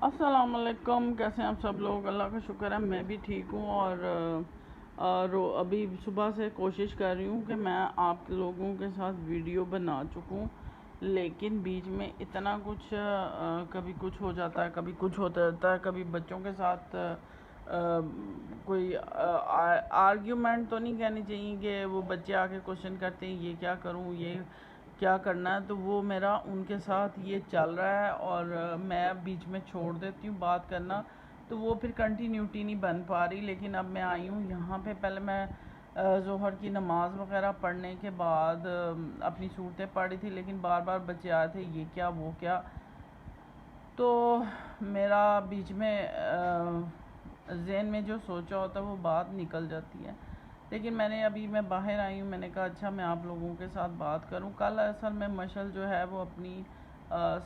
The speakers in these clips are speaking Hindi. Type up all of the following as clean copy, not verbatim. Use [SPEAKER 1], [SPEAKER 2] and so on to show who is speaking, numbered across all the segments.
[SPEAKER 1] अस्सलाम वालेकुम। कैसे हैं आप सब लोग? अल्लाह का शुक्र है मैं भी ठीक हूँ। और अभी सुबह से कोशिश कर रही हूँ कि मैं आप लोगों के साथ वीडियो बना चुकूँ, लेकिन बीच में इतना कुछ कभी कुछ हो जाता है, कभी कुछ होता रहता है। कभी बच्चों के साथ कोई आर्ग्यूमेंट तो नहीं कहनी चाहिए कि वो बच्चे आके क्वेश्चन करते हैं ये क्या करूँ, ये क्या करना है, तो वो मेरा उनके साथ ये चल रहा है। और मैं बीच में छोड़ देती हूँ बात करना, तो वो फिर कंटिन्यूटी नहीं बन पा रही। लेकिन अब मैं आई हूँ यहाँ पे। पहले मैं ज़ोहर की नमाज़ वगैरह पढ़ने के बाद अपनी सूरतें पढ़ी थी, लेकिन बार बार बच्चे आए थे ये क्या वो क्या, तो मेरा बीच में ज़हन में जो सोचा होता है वो बात निकल जाती है। लेकिन मैं बाहर आई हूँ, मैंने कहा अच्छा मैं आप लोगों के साथ बात करूँ। कल असल में मशल जो है वो अपनी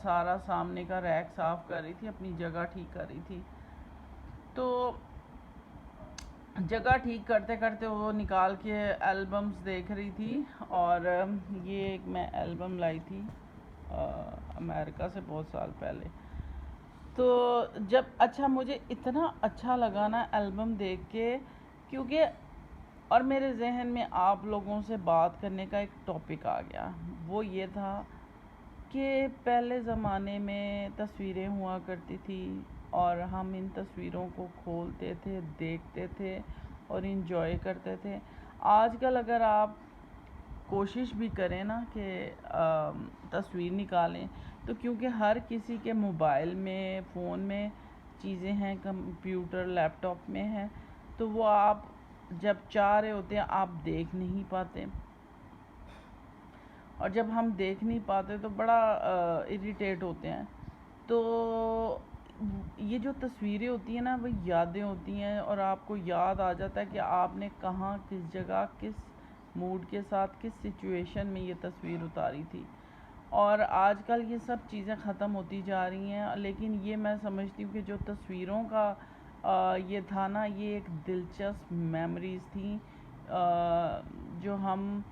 [SPEAKER 1] सारा सामने का रैक साफ़ कर रही थी, अपनी जगह ठीक कर रही थी। तो जगह ठीक करते करते वो निकाल के एल्बम्स देख रही थी। और ये एक मैं एल्बम लाई थी अमेरिका से बहुत साल पहले। तो जब अच्छा मुझे इतना अच्छा लगा ना एल्बम देख के, क्योंकि और मेरे जहन में आप लोगों से बात करने का एक टॉपिक आ गया। वो ये था कि पहले ज़माने में तस्वीरें हुआ करती थी और हम इन तस्वीरों को खोलते थे, देखते थे और इन्जॉय करते थे। आजकल अगर आप कोशिश भी करें ना कि तस्वीर निकालें, तो क्योंकि हर किसी के मोबाइल में, फ़ोन में चीज़ें हैं, कंप्यूटर लैपटॉप में हैं, तो वो आप जब चाह रहे होते हैं आप देख नहीं पाते। और जब हम देख नहीं पाते तो बड़ा इरिटेट होते हैं। तो ये जो तस्वीरें होती हैं ना, वो यादें होती हैं और आपको याद आ जाता है कि आपने कहाँ, किस जगह, किस मूड के साथ, किस सिचुएशन में ये तस्वीर उतारी थी। और आजकल ये सब चीज़ें ख़त्म होती जा रही हैं। लेकिन ये मैं समझती हूँ कि जो तस्वीरों का ये था ना, ये एक दिलचस्प मेमोरीज़ थी जो हम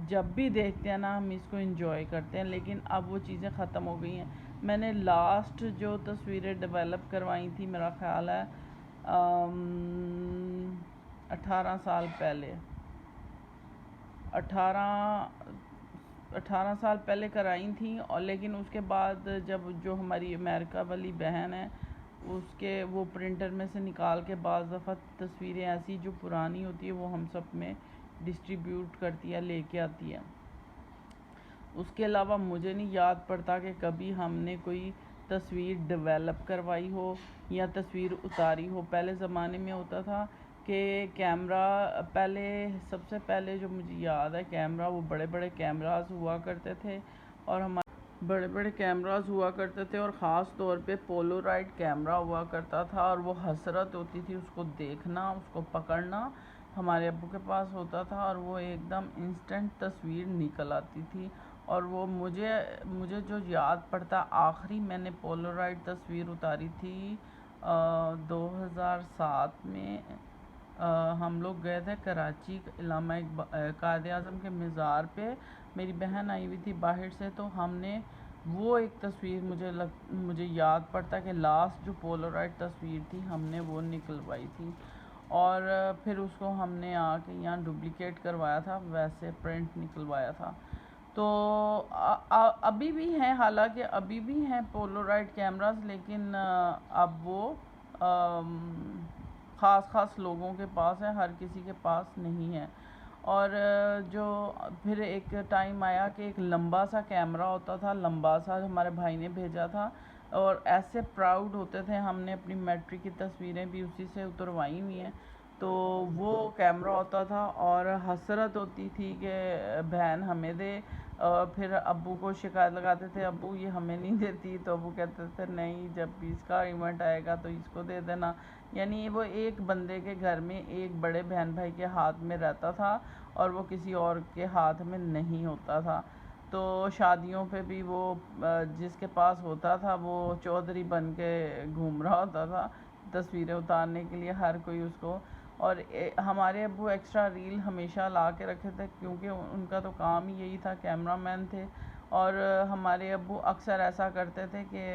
[SPEAKER 1] जब भी देखते हैं ना हम इसको एंजॉय करते हैं। लेकिन अब वो चीज़ें ख़त्म हो गई हैं। मैंने लास्ट जो तस्वीरें डेवलप करवाई थी, मेरा ख़्याल है 18 साल पहले, 18 साल पहले कराई थी। और लेकिन उसके बाद जब जो हमारी अमेरिका वाली बहन है, उसके वो प्रिंटर में से निकाल के बाज़ दफ़ा तस्वीरें ऐसी जो पुरानी होती है वो हम सब में डिस्ट्रीब्यूट करती है, लेके आती है। उसके अलावा मुझे नहीं याद पड़ता कि कभी हमने कोई तस्वीर डेवलप करवाई हो या तस्वीर उतारी हो। पहले ज़माने में होता था कि कैमरा, पहले सबसे पहले जो मुझे याद है कैमरा, वो बड़े बड़े कैमरास हुआ करते थे। और हमारे बड़े बड़े कैमरास हुआ करते थे और ख़ास तौर पे पोलोराइड कैमरा हुआ करता था। और वो हसरत होती थी उसको देखना, उसको पकड़ना। हमारे अब्बू के पास होता था और वो एकदम इंस्टेंट तस्वीर निकल आती थी। और वो मुझे मुझे जो याद पड़ता, आखिरी मैंने पोलोराइड तस्वीर उतारी थी 2007 में। हम लोग गए थे कराची, इलामा कायद आज़म के मज़ार पे। मेरी बहन आई हुई थी बाहर से, तो हमने वो एक तस्वीर मुझे याद पड़ता कि लास्ट जो पोलोराइड तस्वीर थी हमने वो निकलवाई थी। और फिर उसको हमने आके यहाँ डुप्लिकेट करवाया था, वैसे प्रिंट निकलवाया था। तो अभी भी हैं, हालांकि अभी भी हैं पोलोराइड कैमरास, लेकिन अब वो ख़ास लोगों के पास है, हर किसी के पास नहीं है। और जो फिर एक टाइम आया कि एक लंबा सा कैमरा होता था, लंबा सा, हमारे भाई ने भेजा था। और ऐसे प्राउड होते थे, हमने अपनी मैट्रिक की तस्वीरें भी उसी से उतरवाई हुई हैं। तो वो कैमरा होता था और हसरत होती थी कि बहन हमें दे। फिर अब्बू को शिकायत लगाते थे, अब्बू ये हमें नहीं देती, तो अब्बू कहते थे नहीं, जब भी इसका इवेंट आएगा तो इसको दे देना। यानी वो एक बंदे के घर में एक बड़े बहन भाई के हाथ में रहता था और वो किसी और के हाथ में नहीं होता था। तो शादियों पे भी वो जिसके पास होता था वो चौधरी बन के घूम रहा होता था तस्वीरें उतारने के लिए, हर कोई उसको। और हमारे अब्बू एक्स्ट्रा रील हमेशा ला के रखे थे, क्योंकि उनका तो काम ही यही था, कैमरामैन थे। और हमारे अब्बू अक्सर ऐसा करते थे कि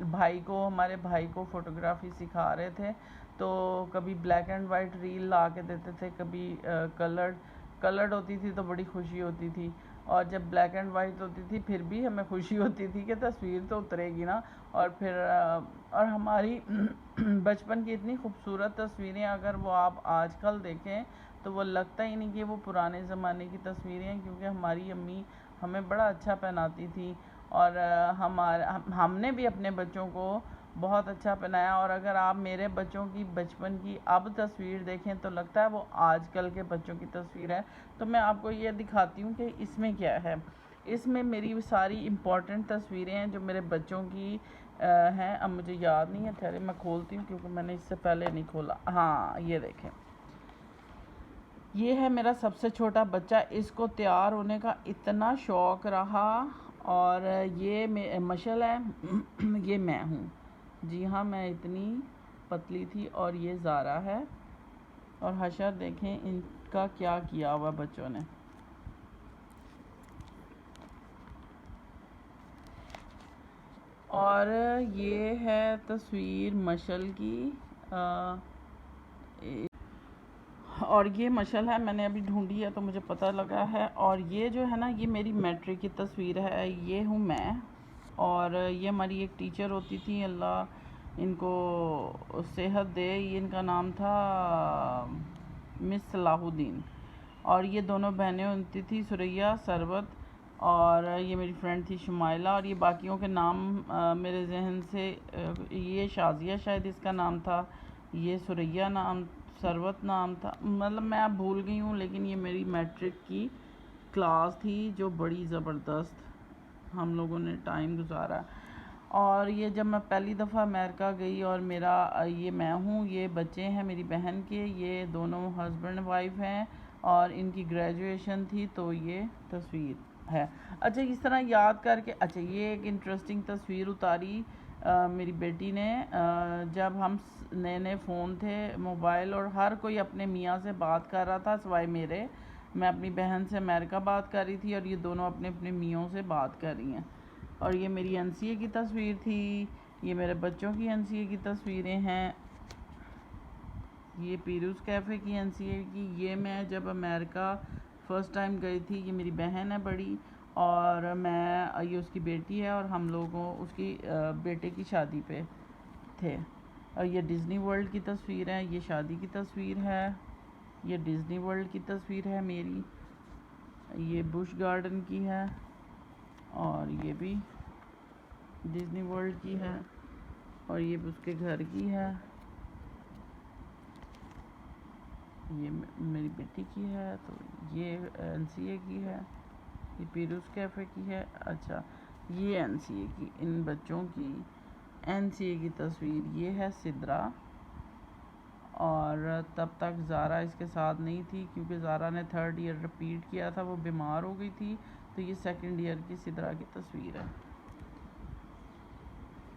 [SPEAKER 1] हमारे भाई को फ़ोटोग्राफ़ी सिखा रहे थे, तो कभी ब्लैक एंड वाइट रील ला के देते थे, कभी कलर्ड होती थी तो बड़ी खुशी होती थी, और जब ब्लैक एंड वाइट होती थी फिर भी हमें खुशी होती थी कि तस्वीर तो उतरेगी ना। और फिर और हमारी बचपन की इतनी खूबसूरत तस्वीरें अगर वो आप आजकल देखें तो वो लगता ही नहीं कि वो पुराने ज़माने की तस्वीरें हैं, क्योंकि हमारी अम्मी हमें बड़ा अच्छा पहनाती थी, और हमने भी अपने बच्चों को बहुत अच्छा पहनाया। और अगर आप मेरे बच्चों की बचपन की अब तस्वीर देखें तो लगता है वो आजकल के बच्चों की तस्वीर है। तो मैं आपको ये दिखाती हूँ कि इसमें क्या है। इसमें मेरी सारी इम्पॉर्टेंट तस्वीरें हैं जो मेरे बच्चों की हैं। अब मुझे याद नहीं है, ठहरे मैं खोलती हूँ क्योंकि मैंने इससे पहले नहीं खोला। हाँ, ये देखें, ये है मेरा सबसे छोटा बच्चा। इसको तैयार होने का इतना शौक़ रहा, और ये मशल है ये मैं हूँ। जी हाँ, मैं इतनी पतली थी। और ये ज़ारा है, और हशर देखें इनका क्या किया हुआ बच्चों ने। और ये है तस्वीर मशल की, और ये मशल है, मैंने अभी ढूंढी है तो मुझे पता लगा है। और ये जो है ना, ये मेरी मैट्रिक की तस्वीर है, ये हूँ मैं। और ये हमारी एक टीचर होती थी, अल्लाह इनको सेहत दे, ये इनका नाम था मिस सलाहुद्दीन। और ये दोनों बहनें होती थी, सुरैया, सरवत, और ये मेरी फ्रेंड थी शुमाइला। और ये बाकियों के नाम मेरे जहन से, ये शाजिया शायद इसका नाम था, ये सुरैया नाम, सरवत नाम था, मतलब मैं अब भूल गई हूँ। लेकिन ये मेरी मैट्रिक की क्लास थी जो बड़ी ज़बरदस्त हम लोगों ने टाइम गुजारा। और ये जब मैं पहली दफ़ा अमेरिका गई, और मेरा ये मैं हूँ, ये बच्चे हैं मेरी बहन के, ये दोनों हस्बैंड वाइफ हैं, और इनकी ग्रेजुएशन थी, तो ये तस्वीर है। अच्छा, इस तरह याद करके, अच्छा ये एक इंटरेस्टिंग तस्वीर उतारी मेरी बेटी ने, जब हम नए नए फ़ोन थे, मोबाइल, और हर कोई अपने मियाँ से बात कर रहा था सिवाय मेरे। मैं अपनी बहन से अमेरिका बात कर रही थी, और ये दोनों अपने अपने मियों से बात कर रही हैं। और ये मेरी एनसीए की तस्वीर थी, ये मेरे बच्चों की एनसीए की तस्वीरें हैं, ये पीरूज़ कैफ़े की एनसीए की। ये मैं जब अमेरिका फ़र्स्ट टाइम गई थी, ये मेरी बहन है बड़ी, और ये उसकी बेटी है, और हम लोगों उसकी बेटे की शादी पे थे। और ये डिज़नी वर्ल्ड की तस्वीर है, ये शादी की तस्वीर है, ये डिज़नी वर्ल्ड की तस्वीर है मेरी, ये बुश गार्डन की है, और ये भी डिज़नी वर्ल्ड की है, और ये उसके घर की है, ये मेरी बेटी की है, तो ये एनसीए की है, ये पीरूज़ कैफ़े की है। अच्छा, ये एनसीए की, इन बच्चों की एनसीए की तस्वीर, ये है सिद्रा। और तब तक ज़ारा इसके साथ नहीं थी, क्योंकि ज़ारा ने 3rd ईयर रिपीट किया था, वो बीमार हो गई थी, तो ये 2nd ईयर की सिद्रा की तस्वीर है।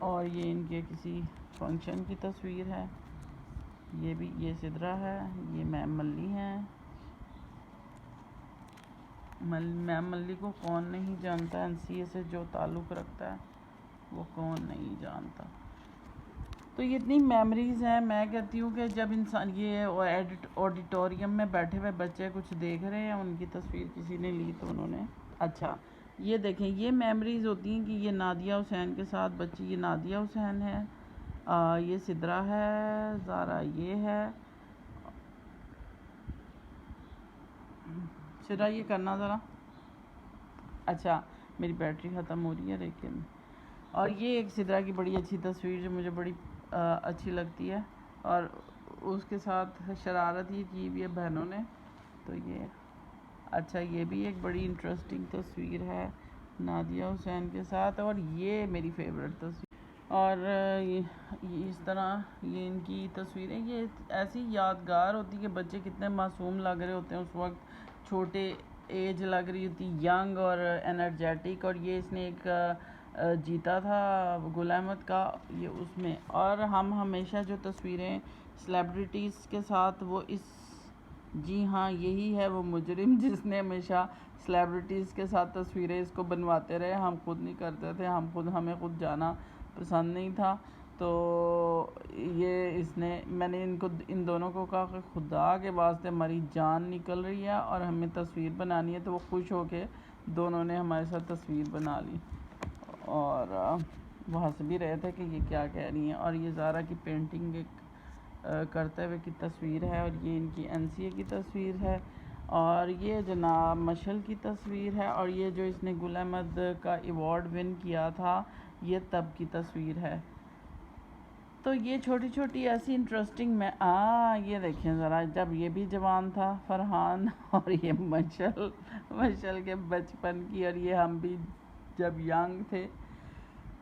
[SPEAKER 1] और ये इनके किसी फंक्शन की तस्वीर है, ये सिद्रा है, ये मैम मल्ली हैं। मैम मल्ली को कौन नहीं जानता, एनसीए से जो ताल्लुक़ रखता है वो कौन नहीं जानता। तो ये इतनी मेमोरीज़ हैं। मैं कहती हूँ कि जब इंसान, ये ऑडिटोरियम में बैठे हुए बच्चे कुछ देख रहे हैं, उनकी तस्वीर किसी ने ली तो उन्होंने, अच्छा ये देखें, ये मेमोरीज़ होती हैं कि ये नादिया हुसैन के साथ बच्ची, ये नादिया हुसैन है, ये सिद्रा है, ज़ारा ये है। सिद्रा ये करना ज़रा, अच्छा मेरी बैटरी ख़त्म हो रही है लेकिन। और ये एक सिद्रा की बड़ी अच्छी तस्वीर जो मुझे बड़ी अच्छी लगती है, और उसके साथ शरारत ये की हुई है बहनों ने, तो ये अच्छा, ये भी एक बड़ी इंटरेस्टिंग तस्वीर है नादिया हुसैन के साथ। और ये मेरी फेवरेट तस्वीर। और ये इस तरह ये इनकी तस्वीरें, ये ऐसी यादगार होती है कि बच्चे कितने मासूम लग रहे होते हैं उस वक्त, छोटे एज लग रही होती, यंग और एनर्जेटिक। और ये इसने एक जीता था गुल अहमद का, ये उसमें। और हम हमेशा जो तस्वीरें सेलिब्रिटीज़ के साथ, वो इस, जी हाँ यही है वो मुजरिम जिसने हमेशा सेलिब्रिटीज़ के साथ तस्वीरें इसको बनवाते रहे, हम खुद नहीं करते थे, हमें खुद जाना पसंद नहीं था। तो मैंने इन दोनों को कहा कि खुदा के वास्ते हमारी जान निकल रही है और हमें तस्वीर बनानी है। तो वो खुश होके दोनों ने हमारे साथ तस्वीर बना ली और वो हंस भी रहे थे कि ये क्या कह रही हैं। और ये ज़ारा की पेंटिंग करते हुए की तस्वीर है और ये इनकी एनसीए की तस्वीर है और ये जनाब मशल की तस्वीर है और ये जो इसने गुल अहमद का अवार्ड विन किया था ये तब की तस्वीर है। तो ये छोटी छोटी ऐसी इंटरेस्टिंग ये देखें ज़रा, जब ये भी जवान था फरहान और ये मशल के बचपन की और ये हम भी जब यंग थे।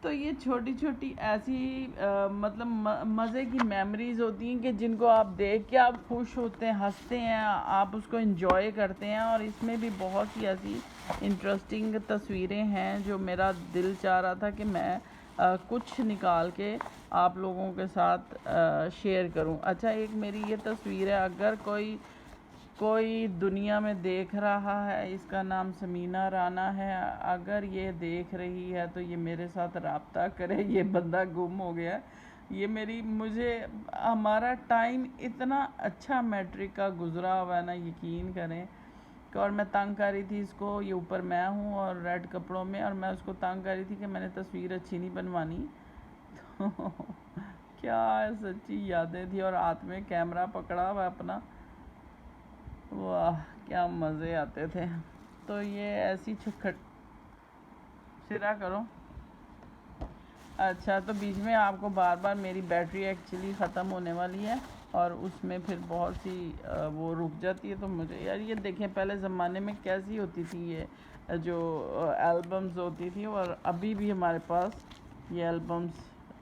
[SPEAKER 1] तो ये छोटी छोटी ऐसी मतलब मज़े की मेमोरीज़ होती हैं कि जिनको आप देख के आप खुश होते हैं, हंसते हैं, आप उसको एंजॉय करते हैं। और इसमें भी बहुत सी ऐसी इंटरेस्टिंग तस्वीरें हैं जो मेरा दिल चाह रहा था कि मैं कुछ निकाल के आप लोगों के साथ शेयर करूं। अच्छा, एक मेरी ये तस्वीर है, अगर कोई दुनिया में देख रहा है, इसका नाम समीना राना है, अगर ये देख रही है तो ये मेरे साथ रब्ता करे। ये बंदा गुम हो गया। हमारा टाइम इतना अच्छा मैट्रिक का गुजरा हुआ है ना, यकीन करें। और मैं तंग कर रही थी इसको, ये ऊपर मैं हूँ और रेड कपड़ों में, और मैं उसको तंग कर रही थी कि मैंने तस्वीर अच्छी नहीं बनवानी। तो क्या सच्ची यादें थी। और हाथ में कैमरा पकड़ा हुआ अपना, वाह क्या मज़े आते थे। तो ये ऐसी सिरा करो। अच्छा, तो बीच में आपको बार बार मेरी बैटरी एक्चुअली ख़त्म होने वाली है और उसमें फिर बहुत सी वो रुक जाती है। तो मुझे यार ये देखें, पहले ज़माने में कैसी होती थी ये जो एल्बम्स होती थी, और अभी भी हमारे पास ये एल्बम्स,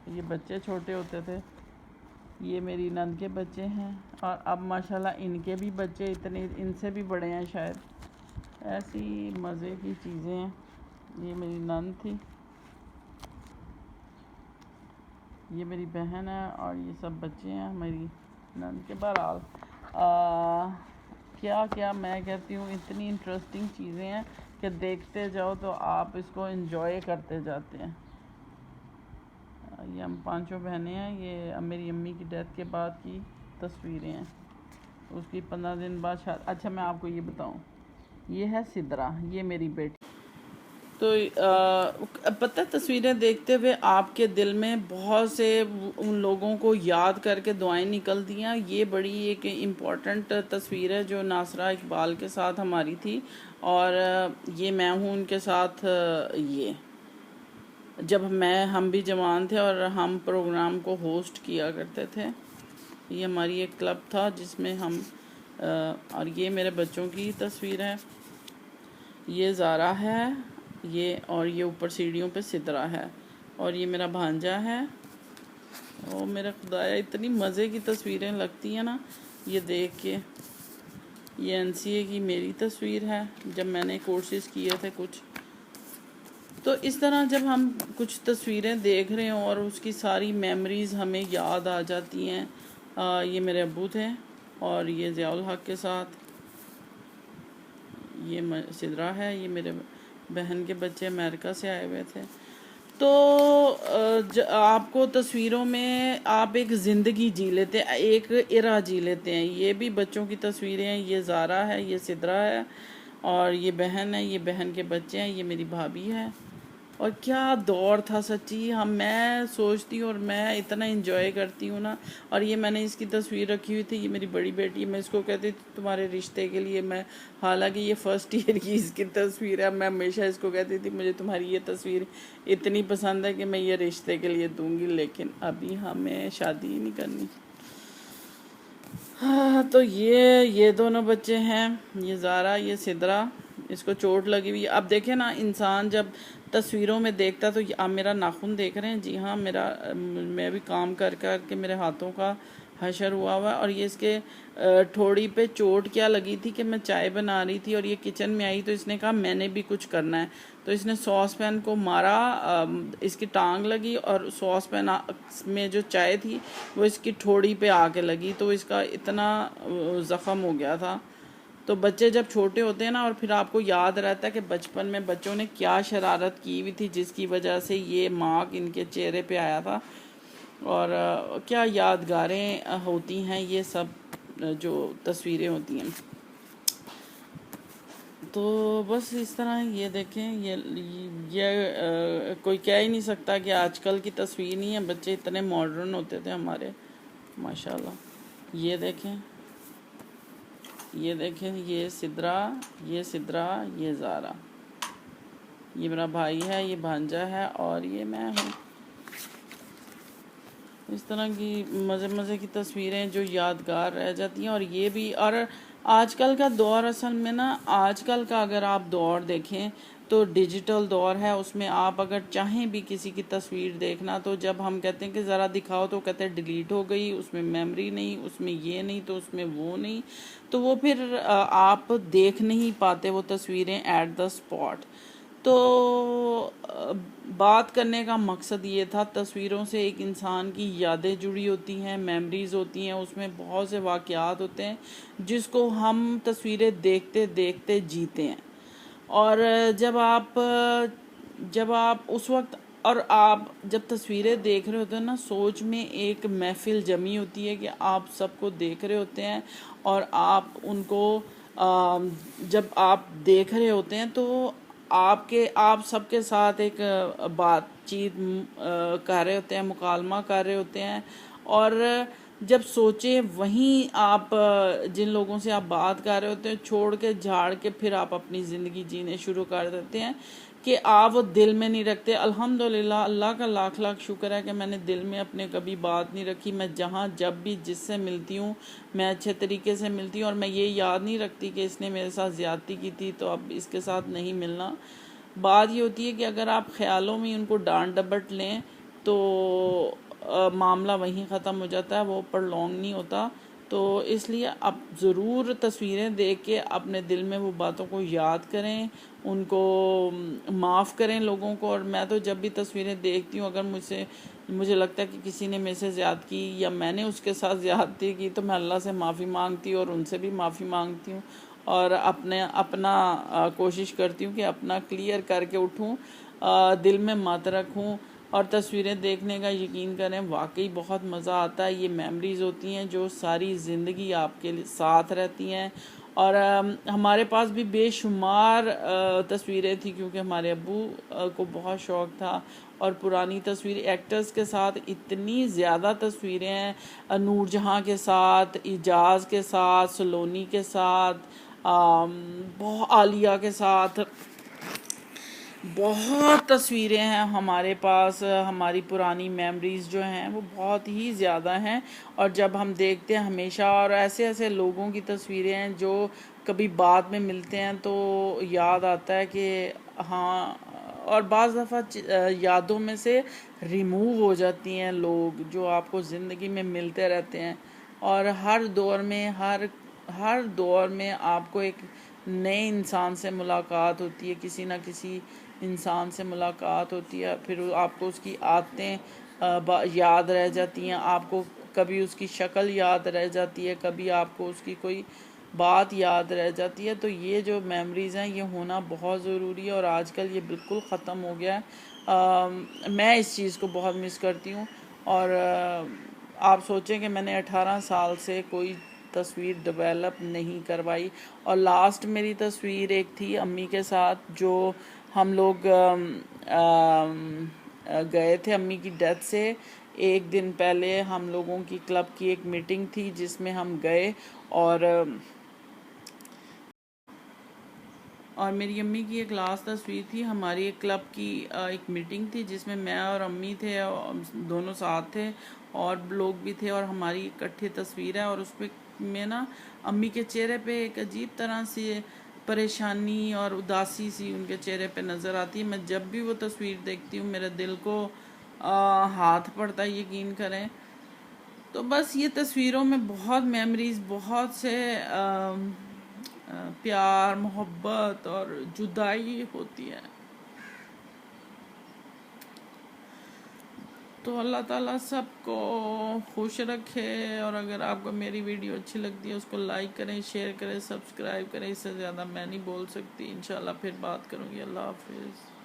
[SPEAKER 1] ये बच्चे छोटे होते थे, ये मेरी नंद के बच्चे हैं और अब माशाल्लाह इनके भी बच्चे इतने इनसे भी बड़े हैं शायद। ऐसी मज़े की चीज़ें हैं। ये मेरी नंद थी, ये मेरी बहन है और ये सब बच्चे हैं मेरी नंद के। बहरहाल क्या क्या मैं कहती हूँ, इतनी इंटरेस्टिंग चीज़ें हैं कि देखते जाओ तो आप इसको एंजॉय करते जाते हैं। ये हम पांचों बहनें हैं। ये मेरी अम्मी की डेथ के बाद की तस्वीरें हैं, उसकी 15 दिन बाद शायद। अच्छा, मैं आपको ये बताऊं, ये है सिद्रा, ये मेरी बेटी। तो पता, तस्वीरें देखते हुए आपके दिल में बहुत से उन लोगों को याद करके दुआएं निकलती हैं। ये बड़ी एक इम्पॉर्टेंट तस्वीर है जो नासरा इकबाल के साथ हमारी थी और ये मैं हूँ उनके साथ। ये जब हम भी जवान थे और हम प्रोग्राम को होस्ट किया करते थे। ये हमारी एक क्लब था जिसमें हम और ये मेरे बच्चों की तस्वीर है। ये ज़ारा है, ये, और ये ऊपर सीढ़ियों पे सिद्रा है और ये मेरा भांजा है। ओ मेरा खुदाया, इतनी मज़े की तस्वीरें लगती हैं ना ये देख के। ये एनसीए की मेरी तस्वीर है जब मैंने कोर्सेज़ किए थे कुछ। तो इस तरह जब हम कुछ तस्वीरें देख रहे हों और उसकी सारी मेमोरीज़ हमें याद आ जाती हैं। ये मेरे अब्बू थे और ये ज़ियाउल हक के साथ, ये सिद्रा है, ये मेरे बहन के बच्चे अमेरिका से आए हुए थे। तो आपको तस्वीरों में आप एक ज़िंदगी जी लेते हैं, एक इरा जी लेते हैं। ये भी बच्चों की तस्वीरें हैं, ये ज़ारा है, ये सिद्रा है और ये बहन है, ये बहन के बच्चे हैं, ये मेरी भाभी है। और क्या दौर था सच्ची। मैं सोचती हूँ और मैं इतना एंजॉय करती हूँ ना। और ये मैंने इसकी तस्वीर रखी हुई थी, ये मेरी बड़ी बेटी, मैं इसको कहती थी तुम्हारे रिश्ते के लिए मैं, हालांकि ये फर्स्ट ईयर की इसकी तस्वीर है, मैं हमेशा इसको कहती थी मुझे तुम्हारी ये तस्वीर इतनी पसंद है कि मैं ये रिश्ते के लिए दूंगी, लेकिन अभी हमें शादी ही नहीं करनी। हाँ, तो ये दोनों बच्चे हैं, ये ज़ारा, ये सिद्रा। इसको चोट लगी हुई। अब देखें ना, इंसान जब तस्वीरों में देखता तो आप मेरा नाखून देख रहे हैं, जी हाँ, मैं भी काम कर के मेरे हाथों का हशर हुआ हुआ है। और ये इसके ठोड़ी पे चोट क्या लगी थी कि मैं चाय बना रही थी और ये किचन में आई तो इसने कहा मैंने भी कुछ करना है, तो इसने सॉस पैन को मारा, इसकी टांग लगी और सॉस पैन में जो चाय थी वो इसकी ठोड़ी पे आके लगी, तो इसका इतना ज़ख़म हो गया था। तो बच्चे जब छोटे होते हैं ना, और फिर आपको याद रहता है कि बचपन में बच्चों ने क्या शरारत की हुई थी जिसकी वजह से ये मार्क इनके चेहरे पे आया था, और क्या यादगारें होती हैं ये सब जो तस्वीरें होती हैं। तो बस इस तरह ये देखें, ये कोई कह ही नहीं सकता कि आजकल की तस्वीर नहीं है। बच्चे इतने मॉडर्न होते थे हमारे, माशाल्लाह। ये देखें, ये देखें, ये सिद्रा, ये सिद्रा, ये ज़ारा, ये मेरा भाई है, ये भांजा है, और ये मैं हूँ। इस तरह की मज़े मज़े की तस्वीरें जो यादगार रह जाती हैं। और ये भी, और आजकल का दौर असल में ना, आजकल का अगर आप दौर देखें तो डिजिटल दौर है। उसमें आप अगर चाहें भी किसी की तस्वीर देखना, तो जब हम कहते हैं कि ज़रा दिखाओ तो कहते हैं डिलीट हो गई, उसमें मेमोरी नहीं, उसमें ये नहीं, तो उसमें वो नहीं, तो वो फिर आप देख नहीं पाते वो तस्वीरें एट द स्पॉट। तो बात करने का मकसद ये था, तस्वीरों से एक इंसान की यादें जुड़ी होती हैं, मेमोरीज़ होती हैं, उसमें बहुत से वाक़यात होते हैं जिसको हम तस्वीरें देखते देखते जीते हैं। और जब आप उस वक्त, और आप जब तस्वीरें देख रहे होते हैं ना, सोच में एक महफिल जमी होती है कि आप सबको देख रहे होते हैं, और आप उनको जब आप देख रहे होते हैं तो आप सबके साथ एक बातचीत कर रहे होते हैं, मुकालमा कर रहे होते हैं। और जब सोचे वहीं आप जिन लोगों से आप बात कर रहे होते हैं छोड़ के झाड़ के फिर आप अपनी ज़िंदगी जीने शुरू कर देते हैं कि आप वो दिल में नहीं रखते। अल्हम्दुलिल्लाह, अल्लाह का लाख लाख शुक्र है कि मैंने दिल में अपने कभी बात नहीं रखी। मैं जहाँ जब भी जिससे मिलती हूँ मैं अच्छे तरीके से मिलती हूँ, और मैं ये याद नहीं रखती कि इसने मेरे साथ ज़्यादती की थी तो अब इसके साथ नहीं मिलना। बात ये होती है कि अगर आप ख्यालों में उनको डांट डपट लें तो मामला वहीं ख़त्म हो जाता है, वो प्रलॉन्ग नहीं होता। तो इसलिए आप ज़रूर तस्वीरें देख के अपने दिल में वो बातों को याद करें, उनको माफ़ करें लोगों को। और मैं तो जब भी तस्वीरें देखती हूँ, अगर मुझे लगता है कि किसी ने मेरे से ज़्यादती की या मैंने उसके साथ ज़्यादती की, तो मैं अल्लाह से माफ़ी मांगती हूँ और उनसे भी माफ़ी मांगती हूँ, और अपना कोशिश करती हूँ कि अपना क्लियर करके उठूँ, दिल में मत रखूँ। और तस्वीरें देखने का यकीन करें वाकई बहुत मज़ा आता है। ये मेमोरीज़ होती हैं जो सारी ज़िंदगी आपके साथ रहती हैं। और हमारे पास भी बेशुमार तस्वीरें थी, क्योंकि हमारे अब्बू को बहुत शौक़ था। और पुरानी तस्वीर एक्टर्स के साथ इतनी ज़्यादा तस्वीरें हैं, नूरजहाँ के साथ, इजाज़ के साथ, सलोनी के साथ, बहुत आलिया के साथ, बहुत तस्वीरें हैं हमारे पास। हमारी पुरानी मेमोरीज़ जो हैं वो बहुत ही ज़्यादा हैं। और जब हम देखते हैं हमेशा, और ऐसे ऐसे लोगों की तस्वीरें हैं जो कभी बाद में मिलते हैं तो याद आता है कि हाँ, और बाज़ दफ़ा यादों में से रिमूव हो जाती हैं लोग जो आपको ज़िंदगी में मिलते रहते हैं। और हर दौर में आपको एक नए इंसान से मुलाकात होती है, किसी ना किसी इंसान से मुलाकात होती है, फिर आपको उसकी आदतें याद रह जाती हैं, आपको कभी उसकी शक्ल याद रह जाती है, कभी आपको उसकी कोई बात याद रह जाती है। तो ये जो मेमोरीज़ हैं ये होना बहुत ज़रूरी है, और आजकल ये बिल्कुल ख़त्म हो गया है। मैं इस चीज़ को बहुत मिस करती हूँ। और आप सोचें कि मैंने 18 साल से कोई तस्वीर डेवलप नहीं करवाई, और लास्ट मेरी तस्वीर एक थी अम्मी के साथ, जो हम लोग गए थे अम्मी की डेथ से एक दिन पहले। हम लोगों की क्लब की एक मीटिंग थी जिसमें हम गए, और मेरी अम्मी की एक लास्ट तस्वीर थी। हमारी एक क्लब की एक मीटिंग थी जिसमें मैं और अम्मी थे, दोनों साथ थे, और लोग भी थे, और हमारी इकट्ठी तस्वीर है। और उस पर में ना अम्मी के चेहरे पे एक अजीब तरह से परेशानी और उदासी सी उनके चेहरे पे नज़र आती है। मैं जब भी वो तस्वीर देखती हूँ मेरे दिल को हाथ पड़ता है, यकीन करें। तो बस ये तस्वीरों में बहुत मेमोरीज़, बहुत से प्यार, मोहब्बत और जुदाई होती है। तो अल्लाह ताला सबको खुश रखे। और अगर आपको मेरी वीडियो अच्छी लगती है उसको लाइक करें, शेयर करें, सब्सक्राइब करें। इससे ज़्यादा मैं नहीं बोल सकती। इंशाल्लाह फिर बात करूँगी। अल्लाह हाफिज़।